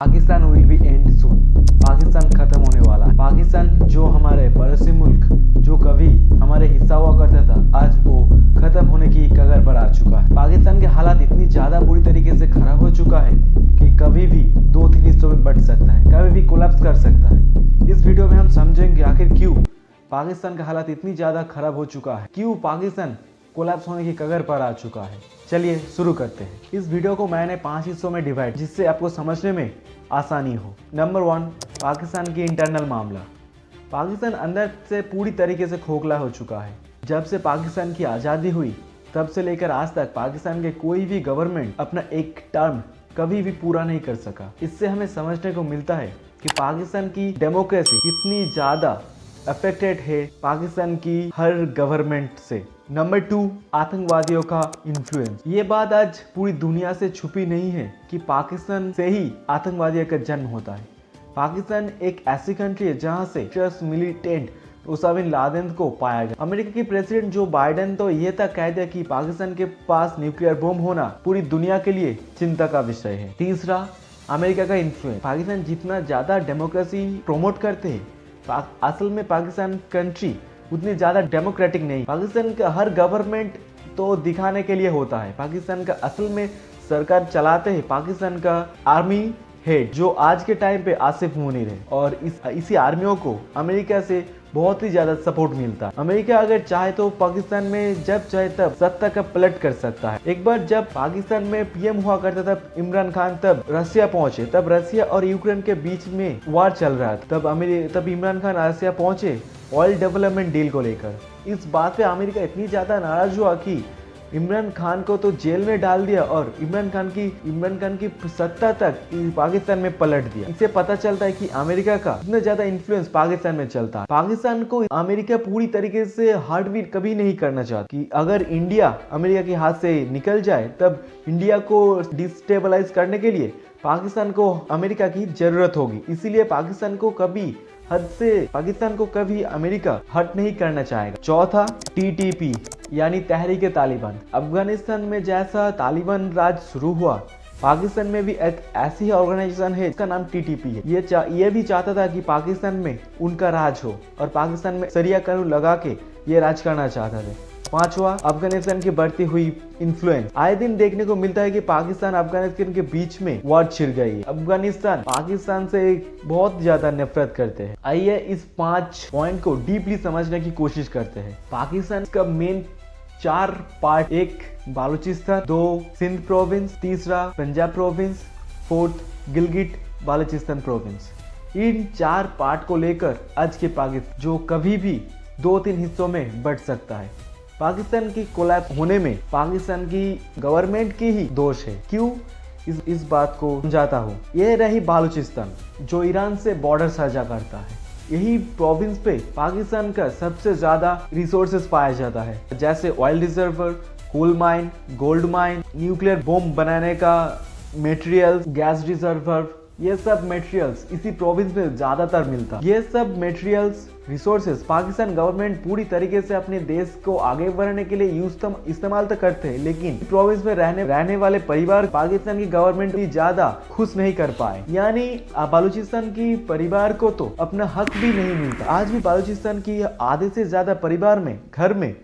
Pakistan will be and soon. Pakistan खत्म होने वाला है। पाकिस्तान जो हमारे पड़ोसी मुल्क जो कभी हमारे हिस्सा हुआ करता था, आज वो खत्म होने की कगार पर आ चुका है। पाकिस्तान के हालात इतनी ज्यादा बुरी तरीके से खराब हो चुका है कि कभी भी 2-3 हिस्सों में बंट सकता है, कभी भी कोलैप्स कर सकता है। इस वीडियो में हम समझेंगे आखिर क्यों पाकिस्तान का हालात इतनी ज्यादा खराब हो चुका है, क्यों पाकिस्तान कोलैप्स होने की कगार पर आ चुका है। चलिए शुरू करते हैं। इस वीडियो को मैंने 5 हिस्सों में डिवाइड, जिससे आपको समझने में आसानी हो। नंबर 1, पाकिस्तान की इंटरनल मामला। पाकिस्तान अंदर से पूरी तरीके से खोखला हो चुका है। जब से पाकिस्तान की आज़ादी हुई तब से लेकर आज तक पाकिस्तान के कोई भी गवर्नमेंट अपना एक टर्म कभी भी पूरा नहीं कर सका। इससे हमें समझने को मिलता है कि पाकिस्तान की डेमोक्रेसी कितनी ज़्यादा अफेक्टेड है पाकिस्तान की हर गवर्नमेंट से। नंबर 2, आतंकवादियों का इन्फ्लुएंस। ये बात आज पूरी दुनिया से छुपी नहीं है कि पाकिस्तान से ही आतंकवादियों का जन्म होता है। पाकिस्तान एक ऐसी कंट्री है जहां से terrorist militant Osama bin Laden को पाया गया। अमेरिका के प्रेसिडेंट जो बाइडेन तो ये तक कह दिया कि पाकिस्तान के पास न्यूक्लियर बम होना पूरी दुनिया के लिए चिंता का विषय है। तीसरा, अमेरिका का इन्फ्लुएंस। पाकिस्तान जितना ज्यादा डेमोक्रेसी प्रमोट करते हैं, असल में पाकिस्तान कंट्री उतनी ज्यादा डेमोक्रेटिक नहीं। पाकिस्तान का हर गवर्नमेंट तो दिखाने के लिए होता है। पाकिस्तान का असल में सरकार चलाते हैं पाकिस्तान का आर्मी हेड, जो आज के टाइम पे आसिफ मुनीर है, और इसी आर्मियों को अमेरिका से बहुत ही ज्यादा सपोर्ट मिलता है। अमेरिका अगर चाहे तो पाकिस्तान में जब चाहे तब सत्ता का पलट कर सकता है। एक बार जब पाकिस्तान में पीएम हुआ करता था इमरान खान, तब रसिया पहुंचे। तब रसिया और यूक्रेन के बीच में वार चल रहा था। तब इमरान खान रसिया पहुंचे ऑयल डेवलपमेंट डील को लेकर। इस बात पे अमेरिका इतनी ज्यादा नाराज हुआ कि इमरान खान को तो जेल में डाल दिया और इमरान खान की सत्ता तक पाकिस्तान में पलट दिया। इससे पता चलता है कि अमेरिका का इतना ज्यादा इन्फ्लुएंस पाकिस्तान में चलता है। पाकिस्तान को अमेरिका पूरी तरीके से हार्ट बीट कभी नहीं करना चाहता कि अगर इंडिया अमेरिका के हाथ से निकल जाए तब इंडिया को डिस्टेबलाइज करने के लिए पाकिस्तान को अमेरिका की जरूरत होगी। इसीलिए पाकिस्तान को कभी अमेरिका हट नहीं करना चाहेगा। चौथा, TTP यानी तहरीक तालिबान। अफगानिस्तान में जैसा तालिबान राज शुरू हुआ, पाकिस्तान में भी एक ऐसी ऑर्गेनाइजेशन है जिसका नाम TTP है। ये भी चाहता था कि पाकिस्तान में उनका राज हो और पाकिस्तान में शरिया कानून लगा के ये राज करना चाहता था। पांचवा, अफगानिस्तान की बढ़ती हुई इन्फ्लुएंस। आए दिन देखने को मिलता है कि पाकिस्तान अफगानिस्तान के बीच में वार छिड़ गई है। अफगानिस्तान पाकिस्तान से बहुत ज्यादा नफरत करते हैं। आइए इस 5 पॉइंट को डीपली समझने की कोशिश करते हैं। पाकिस्तान का main 4 part, 1 Balochistan, 2 Sindh province, तीसरा Punjab province, 4th Gilgit Balochistan province. इन 4 पार्ट को लेकर आज के पाकिस्तान जो कभी भी 2-3 हिस्सों में बंट सकता है। पाकिस्तान की कोलैप्स होने में पाकिस्तान की गवर्नमेंट की ही दोष है। क्यों, इस बात को समझाता हूँ। यह रही बालूचिस्तान जो ईरान से बॉर्डर साझा करता है। यही प्रोविंस पे पाकिस्तान का सबसे ज्यादा रिसोर्सेज पाया जाता है, जैसे oil reservoir, coal mine, gold mine, nuclear bomb बनाने का मटेरियल्स, गैस रिजर्वर। ये सब मटेरियल्स इसी प्रोविंस में ज्यादातर मिलता है। ये सब मटेरियल्स रिसोर्सेज पाकिस्तान गवर्नमेंट पूरी तरीके से अपने देश को आगे बढ़ने के लिए इस्तेमाल तो करते हैं, लेकिन प्रोविंस में रहने वाले परिवार पाकिस्तान की गवर्नमेंट भी ज्यादा खुश नहीं कर पाए। यानी बालूचिस्तान की परिवार को तो अपना हक भी नहीं मिलता। आज भी बालूचिस्तान की आधे से ज्यादा परिवार में घर में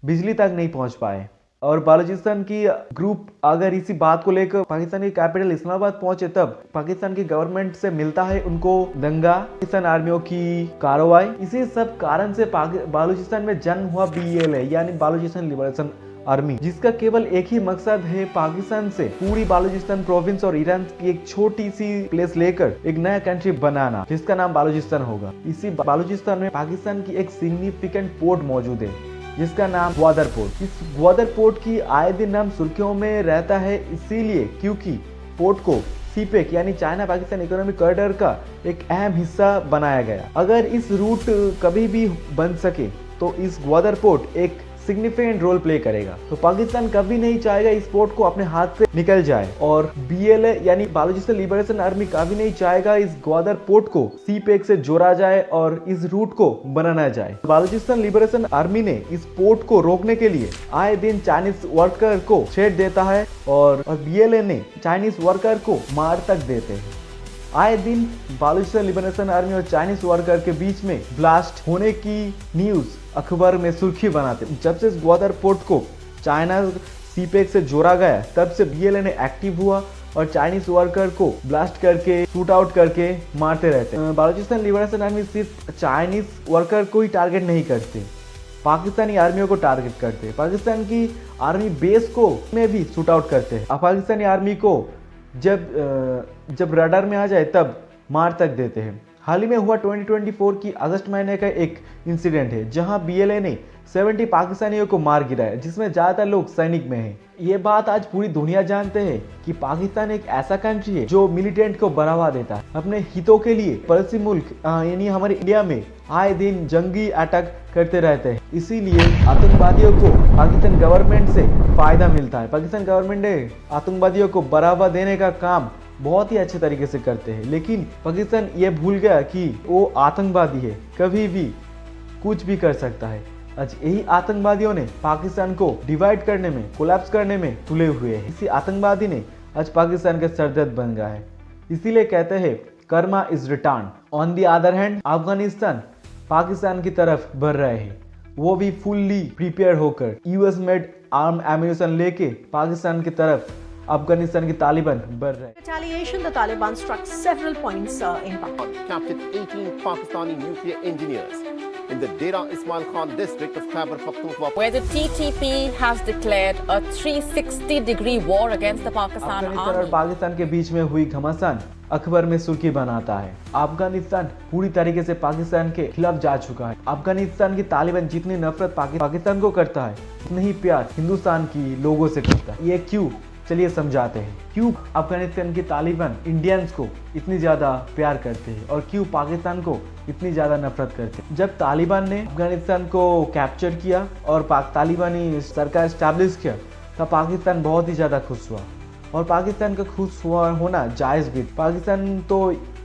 बिजली तक नहीं पहुंच पाए। और बालूचिस्तान की ग्रुप अगर इसी बात को लेकर पाकिस्तान की कैपिटल इस्लामाबाद पहुंचे तब पाकिस्तान की गवर्नमेंट से मिलता है उनको दंगा, पाकिस्तान आर्मियों की कार्रवाई। इसी सब कारण से बालूचिस्तान में जन्म हुआ BLA यानी बालूचिस्तान लिबरेशन आर्मी, जिसका केवल एक ही मकसद है पाकिस्तान से पूरी बालूचिस्तान प्रोविंस और ईरान की एक छोटी सी प्लेस लेकर एक नया कंट्री बनाना, जिसका नाम बालूचिस्तान होगा। इसी बालूचिस्तान में पाकिस्तान की एक सिग्निफिकेंट पोर्ट मौजूद है जिसका नाम ग्वादर पोर्ट। इस ग्वादर पोर्ट की आए दिन नाम सुर्खियों में रहता है, इसीलिए क्योंकि पोर्ट को CPEC यानी चाइना पाकिस्तान इकोनॉमिक कॉरिडोर का एक अहम हिस्सा बनाया गया। अगर इस रूट कभी भी बन सके तो इस ग्वादर पोर्ट एक सिग्निफिकेंट रोल प्ले करेगा। तो पाकिस्तान कभी नहीं चाहेगा इस पोर्ट को अपने हाथ से निकल जाए, और BLA यानी बालूचिस्तान लिबरेशन आर्मी कभी नहीं चाहेगा इस ग्वादर पोर्ट को CPEC से जोड़ा जाए और इस रूट को बनाना जाए। बालूचिस्तान लिबरेशन आर्मी ने इस पोर्ट को रोकने के लिए आए दिन चाइनीज वर्कर को थ्रेट देता है और BLA ने चाइनीज वर्कर को मार तक देते हैं। आए दिन बलूचिस्तान लिबरेशन आर्मी और चाइनीज वर्कर के बीच में ब्लास्ट होने की न्यूज अखबार में सुर्खी बनाते। जब से ग्वादर पोर्ट को चाइना सीपेक से जोड़ा गया तब से BLNA एक्टिव हुआ और चाइनीज वर्कर को ब्लास्ट करके शूट आउट करके मारते रहते। बलूचिस्तान लिबरेशन आर्मी सिर्फ चाइनीज वर्कर को ही टारगेट नहीं करते, पाकिस्तानी आर्मियों को टारगेट करते हैं। पाकिस्तान की आर्मी बेस को में भी शूट आउट करते हैं। पाकिस्तानी आर्मी को जब रडार में आ जाए तब मार तक देते हैं। हाल ही में हुआ 2024 की अगस्त महीने का एक इंसिडेंट है जहां BLNA 70 पाकिस्तानियों को मार गिराया, जिसमें ज्यादातर लोग सैनिक में हैं। ये बात आज पूरी दुनिया जानते हैं कि पाकिस्तान एक ऐसा कंट्री है जो मिलिटेंट को बढ़ावा देता है अपने हितों के लिए। पड़ोसी मुल्क यानी हमारे इंडिया में आए दिन जंगी अटैक करते रहते हैं, इसीलिए आतंकवादियों को पाकिस्तान गवर्नमेंट से फायदा मिलता है। पाकिस्तान गवर्नमेंट ने आतंकवादियों को बढ़ावा देने का काम बहुत ही अच्छे तरीके से करते हैं, लेकिन पाकिस्तान ये भूल गया कि वो आतंकवादी है, कभी भी कुछ भी कर सकता है। आज यही आतंकवादियों ने पाकिस्तान को डिवाइड करने में, कोलैप्स करने में तुले हुए हैं। इसी आतंकवादी ने आज पाकिस्तान के सरदर्द बन गया है। इसीलिए कहते हैं Karma is return. On the other hand Afghanistan Pakistan की तरफ बढ़ रहे हैं, वो भी फुल्ली प्रिपेयर होकर US मेड आर्म एम्यूनिशन लेके पाकिस्तान की तरफ अफगानिस्तान की तालिबान बढ़ रहे हैं। Retaliation, the Taliban struck several points in Pakistan. Captured 18 Pakistani nuclear engineers in the Dera Ismail Khan district of Khyber Pakhtunkhwa, where the TTP has declared a 360-degree war against the Pakistan Afghanistan army. और पाकिस्तान के बीच में हुई घमासान अखबार में सुर्खी बनाता है। अफगानिस्तान पूरी तरीके से पाकिस्तान के खिलाफ जा चुका है। अफगानिस्तान की तालिबान जितनी नफरत पाकिस्तान को करता है, उतनी ही प्यार हिंदुस्तान की लोगों से करता है। ये क्यों, चलिए समझाते हैं। क्यों अफगानिस्तान की तालिबान इंडियंस को इतनी ज्यादा प्यार करते हैं और क्यों पाकिस्तान को इतनी ज्यादा नफरत करते हैं। जब तालिबान ने अफगानिस्तान को कैप्चर किया और तालिबानी सरकार स्टैब्लिश किया तब पाकिस्तान बहुत ही ज्यादा खुश हुआ और पाकिस्तान का खुश हुआ होना जायज भी। पाकिस्तान तो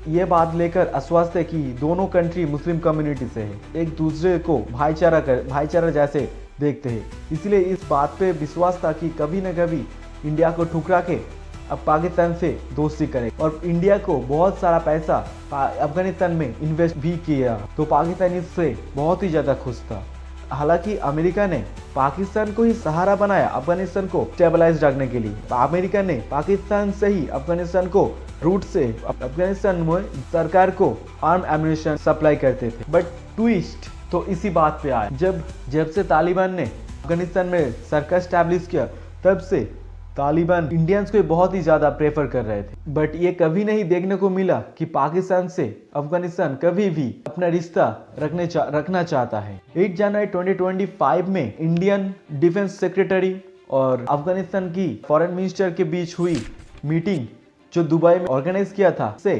ये बात लेकर आश्वस्त है कि दोनों कंट्री मुस्लिम कम्युनिटी से है, एक दूसरे को भाईचारा जैसे देखते हैं। इसलिए इस बात पे विश्वास था कि कभी न कभी इंडिया को ठुकरा के अब पाकिस्तान से दोस्ती करे और इंडिया को बहुत सारा पैसा अफगानिस्तान में इन्वेस्ट भी किया, तो पाकिस्तान इससे बहुत ही ज़्यादा खुश था। हालांकि अमेरिका ने पाकिस्तान को ही सहारा बनाया अफगानिस्तान को स्टेबलाइज रखने के लिए। अमेरिका ने पाकिस्तान से ही अफगानिस्तान को रूट से अफगानिस्तान में सरकार को आर्म एम्यूनिशन सप्लाई करते थे। बट ट्विस्ट तो इसी बात पे आया, जब से तालिबान ने अफगानिस्तान में सरकार स्टैब्लिश किया तब से तालिबान इंडियंस को बहुत ही ज्यादा प्रेफर कर रहे थे। बट ये कभी नहीं देखने को मिला कि पाकिस्तान से अफगानिस्तान कभी भी अपना रिश्ता रखना चाहता है। 8 जनवरी 2025 में इंडियन डिफेंस सेक्रेटरी और अफगानिस्तान की फॉरेन मिनिस्टर के बीच हुई मीटिंग जो दुबई में ऑर्गेनाइज किया था, से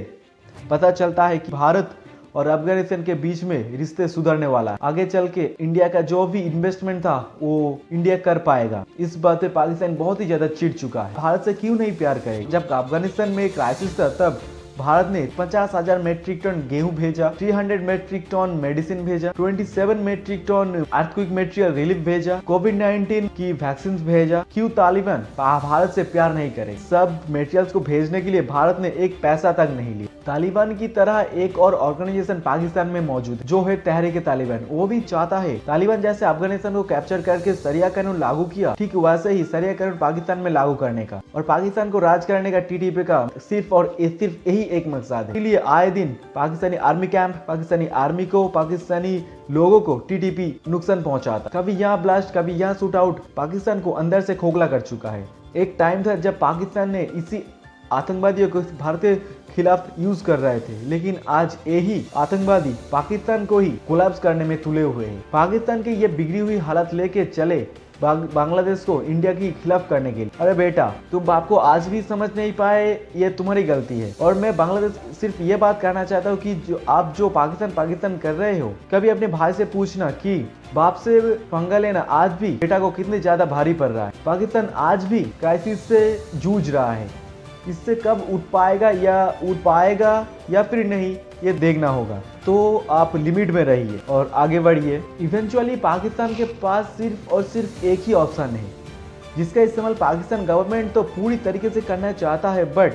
पता चलता है कि भारत और अफगानिस्तान के बीच में रिश्ते सुधरने वाला है। आगे चल के इंडिया का जो भी इन्वेस्टमेंट था वो इंडिया कर पाएगा। इस बात पे पाकिस्तान बहुत ही ज्यादा चिढ़ चुका है। भारत से क्यों नहीं प्यार करेगा? जब अफगानिस्तान में क्राइसिस था तब भारत ने 50,000 मेट्रिक टन गेहूं भेजा, 300 मेट्रिक टन मेडिसिन भेजा, 27 metric ton earthquake material relief भेजा, कोविड-19 की वैक्सीन भेजा। क्यों तालिबान भारत से प्यार नहीं करे? सब मटेरियल्स को भेजने के लिए भारत ने एक पैसा तक नहीं लिया। तालिबान की तरह एक और ऑर्गेनाइजेशन पाकिस्तान में मौजूद जो है तहरीक तालिबान, वो भी चाहता है तालिबान जैसे अफगानिस्तान को कैप्चर करके शरिया कानून लागू किया, ठीक वैसे ही शरिया कानून पाकिस्तान में लागू करने का और पाकिस्तान को राज करने का TTP का सिर्फ और सिर्फ यही एक मकसद है। इसलिए आए दिन Pakistani army camp, Pakistani army को, पाकिस्तानी लोगों को TTP नुकसान पहुंचाता। कभी यहाँ ब्लास्ट, कभी यहाँ शूट आउट, पाकिस्तान को अंदर से खोखला कर चुका है। एक टाइम था जब पाकिस्तान ने इसी आतंकवादियों को भारत के खिलाफ यूज कर रहे थे, लेकिन आज यही आतंकवादी पाकिस्तान को ही कोलैप्स करने में तुले हुए हैं। पाकिस्तान की ये बिगड़ी हुई हालत लेके चले बांग्लादेश को इंडिया की खिलाफ करने के लिए। अरे बेटा, तुम आपको आज भी समझ नहीं पाए, ये तुम्हारी गलती है। और मैं बांग्लादेश सिर्फ ये बात कहना चाहता हूँ कि जो पाकिस्तान कर रहे हो, कभी अपने भाई से पूछना कि बाप से पंगा लेना आज भी बेटा को कितने ज्यादा भारी पड़ रहा है। पाकिस्तान आज भी क्राइसिस से जूझ रहा है, इससे कब उठ पाएगा या फिर नहीं, ये देखना होगा। तो आप लिमिट में रहिए और आगे बढ़िए। इवेंचुअली पाकिस्तान के पास सिर्फ और सिर्फ एक ही ऑप्शन है जिसका इस्तेमाल पाकिस्तान गवर्नमेंट तो पूरी तरीके से करना चाहता है, बट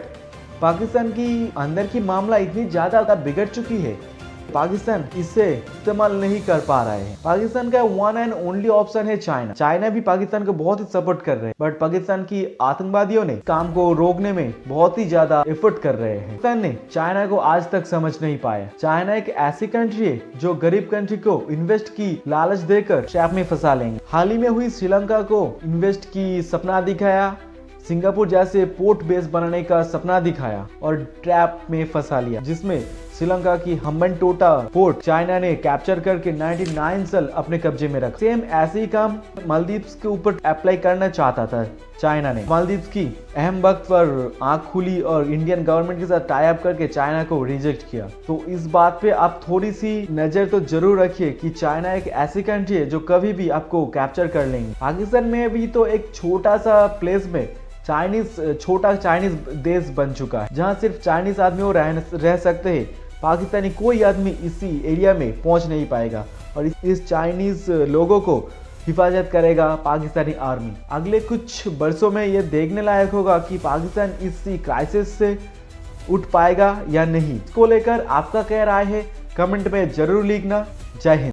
पाकिस्तान की अंदर की मामला इतनी ज्यादा बिगड़ चुकी है, पाकिस्तान इसे इस्तेमाल नहीं कर पा रहे हैं। पाकिस्तान का वन एंड ओनली ऑप्शन है चाइना। चाइना भी पाकिस्तान को बहुत ही सपोर्ट कर रहे हैं, बट पाकिस्तान की आतंकवादियों ने काम को रोकने में बहुत ही ज्यादा एफर्ट कर रहे हैं। पाकिस्तान ने चाइना को आज तक समझ नहीं पाया। चाइना एक ऐसी कंट्री है जो गरीब कंट्री को इन्वेस्ट की लालच देकर ट्रैप में फंसा लेंगे। हाल ही में हुई श्रीलंका को इन्वेस्ट की सपना दिखाया, सिंगापुर जैसे पोर्ट बेस बनाने का सपना दिखाया और ट्रैप में फंसा लिया, जिसमें श्रीलंका की हम्बनटोटा पोर्ट चाइना ने कैप्चर करके 99 साल अपने कब्जे में रखा। सेम ऐसे ही काम मालदीव्स के ऊपर अप्लाई करना चाहता था चाइना ने। मालदीव्स की अहम वक्त पर आंख खुली और इंडियन गवर्नमेंट के साथ टाई अप करके चाइना को रिजेक्ट किया। तो इस बात पे आप थोड़ी सी नजर तो जरूर रखिए कि चाइना एक ऐसी कंट्री है जो कभी भी आपको कैप्चर कर लेंगे। पाकिस्तान में भी तो एक छोटा सा प्लेस में छोटा चाइनीज देश बन चुका है, जहां सिर्फ चाइनीज आदमी वो रह सकते हैं। पाकिस्तानी कोई आदमी इसी एरिया में पहुंच नहीं पाएगा और इस चाइनीज लोगों को हिफाजत करेगा पाकिस्तानी आर्मी। अगले कुछ वर्षों में ये देखने लायक होगा कि पाकिस्तान इसी क्राइसिस से उठ पाएगा या नहीं। इसको लेकर आपका क्या राय है, कमेंट में जरूर लिखना। जय हिंद।